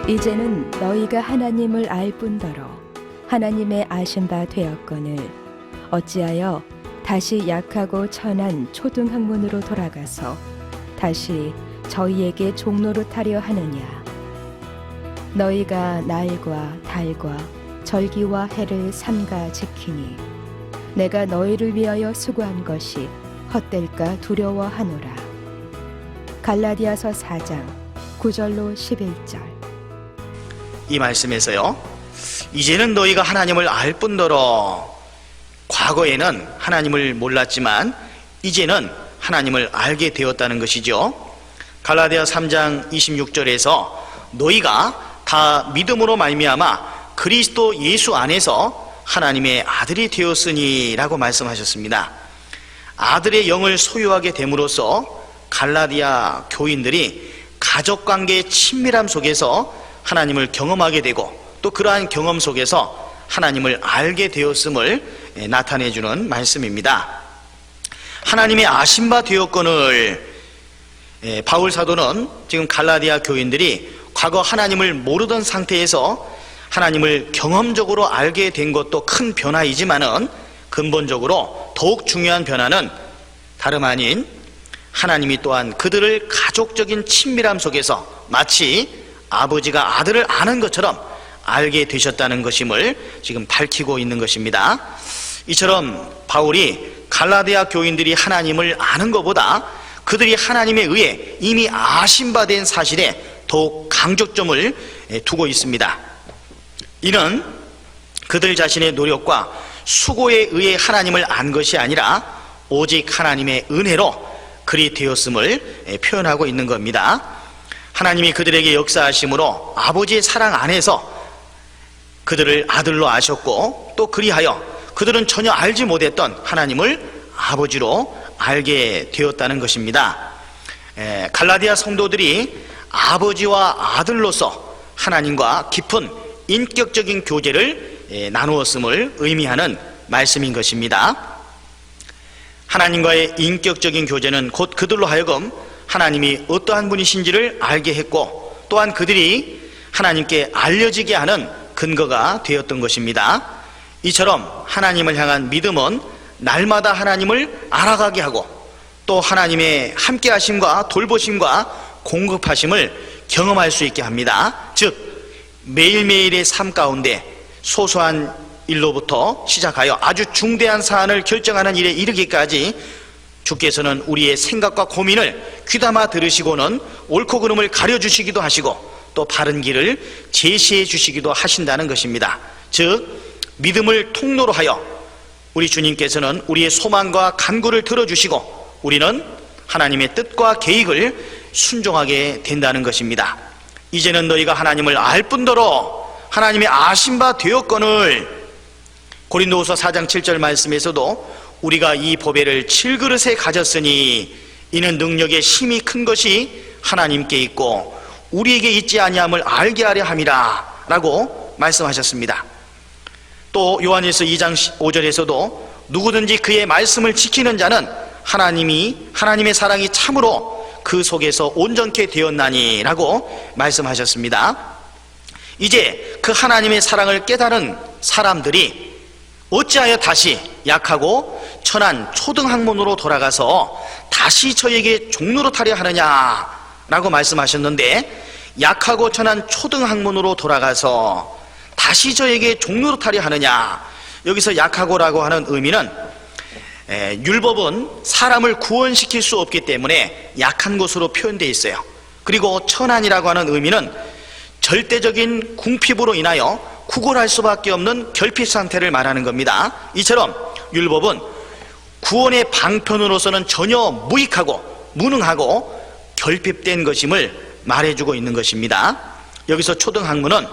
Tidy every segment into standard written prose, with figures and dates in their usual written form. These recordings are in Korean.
이제는 너희가 하나님을 알 뿐더러 하나님의 아신 바 되었거늘 어찌하여 다시 약하고 천한 초등학문으로 돌아가서 다시 저희에게 종노릇하려 하느냐. 너희가 날과 달과 절기와 해를 삼가 지키니 내가 너희를 위하여 수고한 것이 헛될까 두려워하노라. 갈라디아서 4장 9절로 11절. 이 말씀에서요, 이제는 너희가 하나님을 알 뿐더러, 과거에는 하나님을 몰랐지만 이제는 하나님을 알게 되었다는 것이죠. 갈라디아 3장 26절에서 너희가 다 믿음으로 말미암아 그리스도 예수 안에서 하나님의 아들이 되었으니 라고 말씀하셨습니다. 아들의 영을 소유하게 됨으로써 갈라디아 교인들이 가족관계의 친밀함 속에서 하나님을 경험하게 되고, 또 그러한 경험 속에서 하나님을 알게 되었음을 나타내주는 말씀입니다. 하나님의 아신 바 되었거늘, 바울 사도는 지금 갈라디아 교인들이 과거 하나님을 모르던 상태에서 하나님을 경험적으로 알게 된 것도 큰 변화이지만은 근본적으로 더욱 중요한 변화는 다름 아닌 하나님이 또한 그들을 가족적인 친밀함 속에서 마치 아버지가 아들을 아는 것처럼 알게 되셨다는 것임을 지금 밝히고 있는 것입니다. 이처럼 바울이 갈라디아 교인들이 하나님을 아는 것보다 그들이 하나님에 의해 이미 아신 바 된 사실에 더욱 강조점을 두고 있습니다. 이는 그들 자신의 노력과 수고에 의해 하나님을 안 것이 아니라 오직 하나님의 은혜로 그리 되었음을 표현하고 있는 겁니다. 하나님이 그들에게 역사하심으로 아버지의 사랑 안에서 그들을 아들로 아셨고, 또 그리하여 그들은 전혀 알지 못했던 하나님을 아버지로 알게 되었다는 것입니다. 갈라디아 성도들이 아버지와 아들로서 하나님과 깊은 인격적인 교제를 나누었음을 의미하는 말씀인 것입니다. 하나님과의 인격적인 교제는 곧 그들로 하여금 하나님이 어떠한 분이신지를 알게 했고, 또한 그들이 하나님께 알려지게 하는 근거가 되었던 것입니다. 이처럼 하나님을 향한 믿음은 날마다 하나님을 알아가게 하고, 또 하나님의 함께 하심과 돌보심과 공급하심을 경험할 수 있게 합니다. 즉 매일매일의 삶 가운데 소소한 일로부터 시작하여 아주 중대한 사안을 결정하는 일에 이르기까지 주께서는 우리의 생각과 고민을 귀담아 들으시고는 옳고 그름을 가려주시기도 하시고, 또 바른 길을 제시해 주시기도 하신다는 것입니다. 즉 믿음을 통로로 하여 우리 주님께서는 우리의 소망과 간구를 들어주시고 우리는 하나님의 뜻과 계획을 순종하게 된다는 것입니다. 이제는 너희가 하나님을 알 뿐더러 하나님의 아신 바 되었거늘, 고린도후서 4장 7절 말씀에서도 우리가 이 보배를 7그릇에 가졌으니 이는 능력의 힘이 큰 것이 하나님께 있고 우리에게 있지 아니함을 알게 하려 함이라 라고 말씀하셨습니다. 또 요한일서 2장 5절에서도 누구든지 그의 말씀을 지키는 자는 하나님의 사랑이 참으로 그 속에서 온전케 되었나니 라고 말씀하셨습니다. 이제 그 하나님의 사랑을 깨달은 사람들이 어찌하여 다시 약하고 천한 초등학문으로 돌아가서 다시 저에게 종노릇하려 하느냐 라고 말씀하셨는데, 약하고 천한 초등학문으로 돌아가서 다시 저에게 종노릇하려 하느냐, 여기서 약하고라고 하는 의미는 율법은 사람을 구원시킬 수 없기 때문에 약한 것으로 표현되어 있어요. 그리고 천한이라고 하는 의미는 절대적인 궁핍으로 인하여 구걸할 수밖에 없는 결핍 상태를 말하는 겁니다. 이처럼 율법은 구원의 방편으로서는 전혀 무익하고 무능하고 결핍된 것임을 말해주고 있는 것입니다. 여기서 초등학문은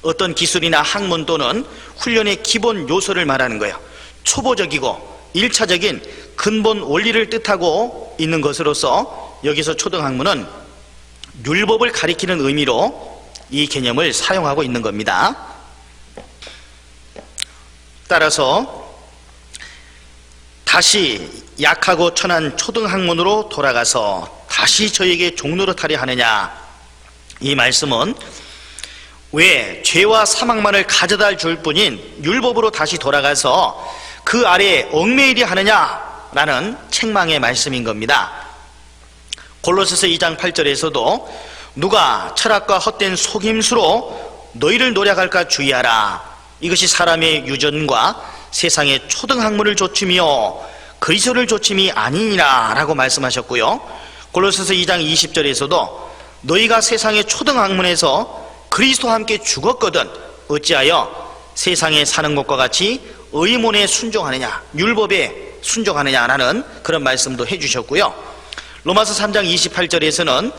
어떤 기술이나 학문 또는 훈련의 기본 요소를 말하는 거예요. 초보적이고 1차적인 근본 원리를 뜻하고 있는 것으로서 여기서 초등학문은 율법을 가리키는 의미로 이 개념을 사용하고 있는 겁니다. 따라서 다시 약하고 천한 초등학문으로 돌아가서 다시 저에게 종노릇하려 하느냐, 이 말씀은 왜 죄와 사망만을 가져다 줄 뿐인 율법으로 다시 돌아가서 그 아래에 얽매이려 하느냐라는 책망의 말씀인 겁니다. 골로새서 2장 8절에서도 누가 철학과 헛된 속임수로 너희를 노략할까 주의하라. 이것이 사람의 유전과 세상의 초등학문을 조침이요 그리스도를 조침이 아니니라 라고 말씀하셨고요. 골로새서 2장 20절에서도 너희가 세상의 초등학문에서 그리스도와 함께 죽었거든 어찌하여 세상에 사는 것과 같이 의문에 순종하느냐, 율법에 순종하느냐라는 그런 말씀도 해주셨고요. 로마서 3장 28절에서는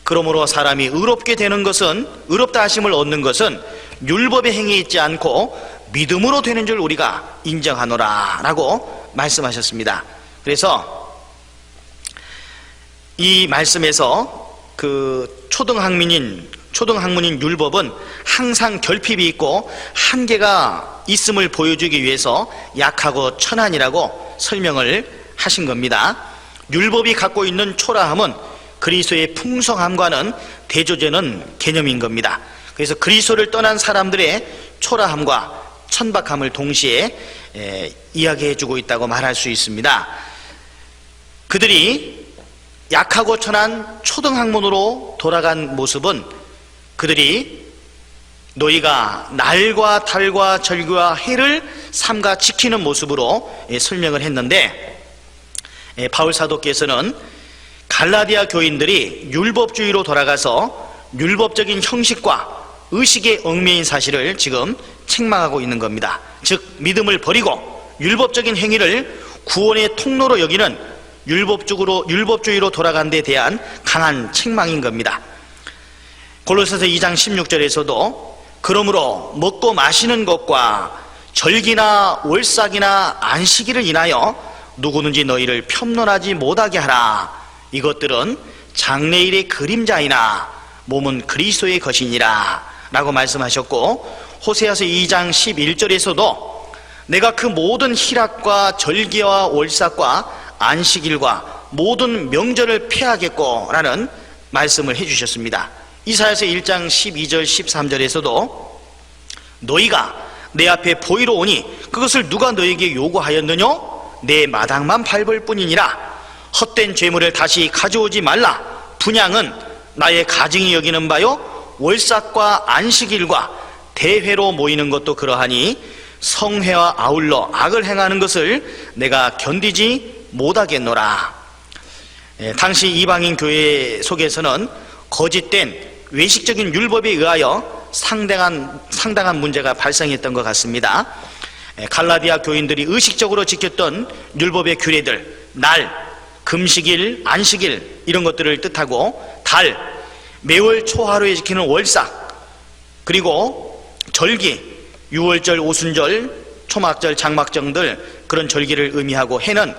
그러므로 사람이 의롭게 되는 것은, 의롭다 하심을 얻는 것은 율법의 행위에 있지 않고 믿음으로 되는 줄 우리가 인정하노라 라고 말씀하셨습니다. 그래서 이 말씀에서 그 초등학문인 율법은 항상 결핍이 있고 한계가 있음을 보여주기 위해서 약하고 천한이라고 설명을 하신 겁니다. 율법이 갖고 있는 초라함은 그리스도의 풍성함과는 대조되는 개념인 겁니다. 그래서 그리스도를 떠난 사람들의 초라함과 천박함을 동시에 이야기해주고 있다고 말할 수 있습니다. 그들이 약하고 천한 초등학문으로 돌아간 모습은 그들이 너희가 날과 달과 절기와 해를 삼가 지키는 모습으로 설명을 했는데, 바울 사도께서는 갈라디아 교인들이 율법주의로 돌아가서 율법적인 형식과 의식에 얽매인 사실을 지금 책망하고 있는 겁니다. 즉 믿음을 버리고 율법적인 행위를 구원의 통로로 여기는 율법주의로 돌아간 데 대한 강한 책망인 겁니다. 골로새서 2장 16절에서도 그러므로 먹고 마시는 것과 절기나 월삭이나 안식일을 인하여 누구든지 너희를 편론하지 못하게 하라. 이것들은 장래일의 그림자이나 몸은 그리스도의 것이니라 라고 말씀하셨고, 호세아서 2장 11절에서도 내가 그 모든 희락과 절기와 월삭과 안식일과 모든 명절을 폐하겠고 라는 말씀을 해주셨습니다. 이사야서 1장 12절 13절에서도 너희가 내 앞에 보이러 오니 그것을 누가 너에게 요구하였느냐? 내 마당만 밟을 뿐이니라. 헛된 죄물을 다시 가져오지 말라. 분향은 나의 가증이 여기는 바요 월삭과 안식일과 대회로 모이는 것도 그러하니 성회와 아울러 악을 행하는 것을 내가 견디지 못하겠노라. 당시 이방인 교회 속에서는 거짓된 외식적인 율법에 의하여 상당한 문제가 발생했던 것 같습니다. 갈라디아 교인들이 의식적으로 지켰던 율법의 규례들, 날, 금식일, 안식일 이런 것들을 뜻하고, 달, 매월 초하루에 지키는 월삭, 그리고 절기, 유월절, 오순절, 초막절, 장막절 그런 절기를 의미하고, 해는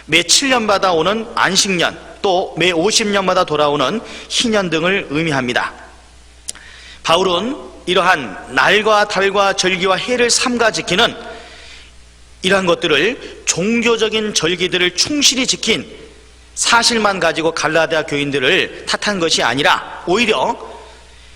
매 7년마다 오는 안식년, 또 매 50년마다 돌아오는 희년 등을 의미합니다. 바울은 이러한 날과 달과 절기와 해를 삼가 지키는 이러한 것들을 종교적인 절기들을 충실히 지킨 사실만 가지고 갈라디아 교인들을 탓한 것이 아니라, 오히려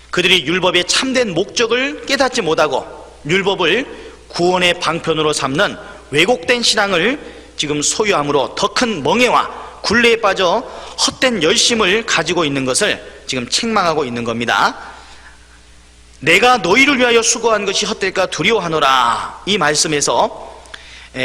그들이 율법의 참된 목적을 깨닫지 못하고 율법을 구원의 방편으로 삼는 왜곡된 신앙을 지금 소유함으로 더 큰 멍해와 굴레에 빠져 헛된 열심을 가지고 있는 것을 지금 책망하고 있는 겁니다. 내가 너희를 위하여 수고한 것이 헛될까 두려워하노라. 이 말씀에서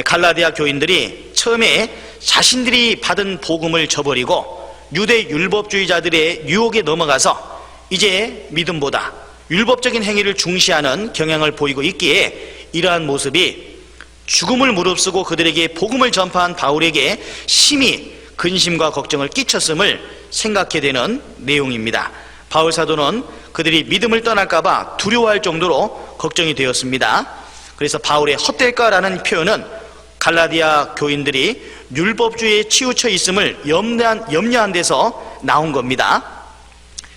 갈라디아 교인들이 처음에 자신들이 받은 복음을 저버리고 유대 율법주의자들의 유혹에 넘어가서 이제 믿음보다 율법적인 행위를 중시하는 경향을 보이고 있기에, 이러한 모습이 죽음을 무릅쓰고 그들에게 복음을 전파한 바울에게 심히 근심과 걱정을 끼쳤음을 생각해 되는 내용입니다. 바울 사도는 그들이 믿음을 떠날까봐 두려워할 정도로 걱정이 되었습니다. 그래서 바울의 헛될까라는 표현은 갈라디아 교인들이 율법주의에 치우쳐 있음을 염려한 데서 나온 겁니다.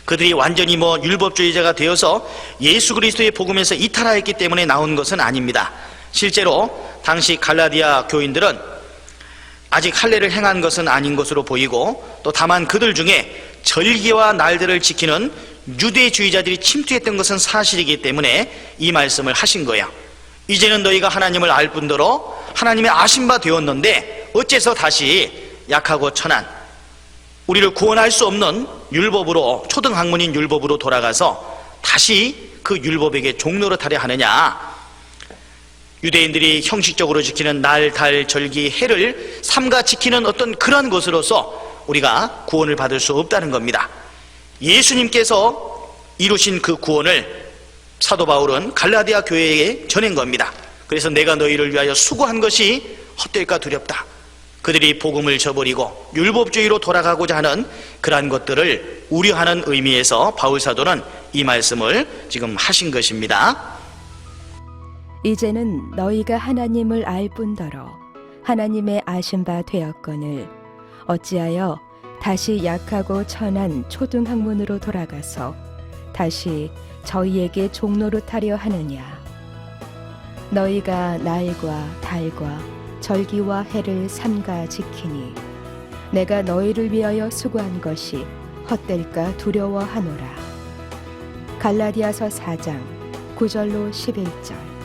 그들이 완전히 율법주의자가 되어서 예수 그리스도의 복음에서 이탈하였기 때문에 나온 것은 아닙니다. 실제로 당시 갈라디아 교인들은 아직 할례를 행한 것은 아닌 것으로 보이고, 또 다만 그들 중에 절기와 날들을 지키는 유대주의자들이 침투했던 것은 사실이기 때문에 이 말씀을 하신 거예요. 이제는 너희가 하나님을 알 뿐더러 하나님의 아신 바 되었는데 어째서 다시 약하고 천한 우리를 구원할 수 없는 율법으로, 초등학문인 율법으로 돌아가서 다시 그 율법에게 종노릇하려 하느냐. 유대인들이 형식적으로 지키는 날, 달, 절기, 해를 삼가 지키는 어떤 그런 것으로서 우리가 구원을 받을 수 없다는 겁니다. 예수님께서 이루신 그 구원을 사도 바울은 갈라디아 교회에 전한 겁니다. 그래서 내가 너희를 위하여 수고한 것이 헛될까 두렵다. 그들이 복음을 저버리고 율법주의로 돌아가고자 하는 그러한 것들을 우려하는 의미에서 바울 사도는 이 말씀을 지금 하신 것입니다. 이제는 너희가 하나님을 알 뿐더러 하나님의 아신 바 되었거늘 어찌하여 다시 약하고 천한 초등학문으로 돌아가서 다시 저희에게 종노릇하려 하느냐. 너희가 날과 달과 절기와 해를 삼가 지키니 내가 너희를 위하여 수고한 것이 헛될까 두려워하노라. 갈라디아서 4장 9절로 11절.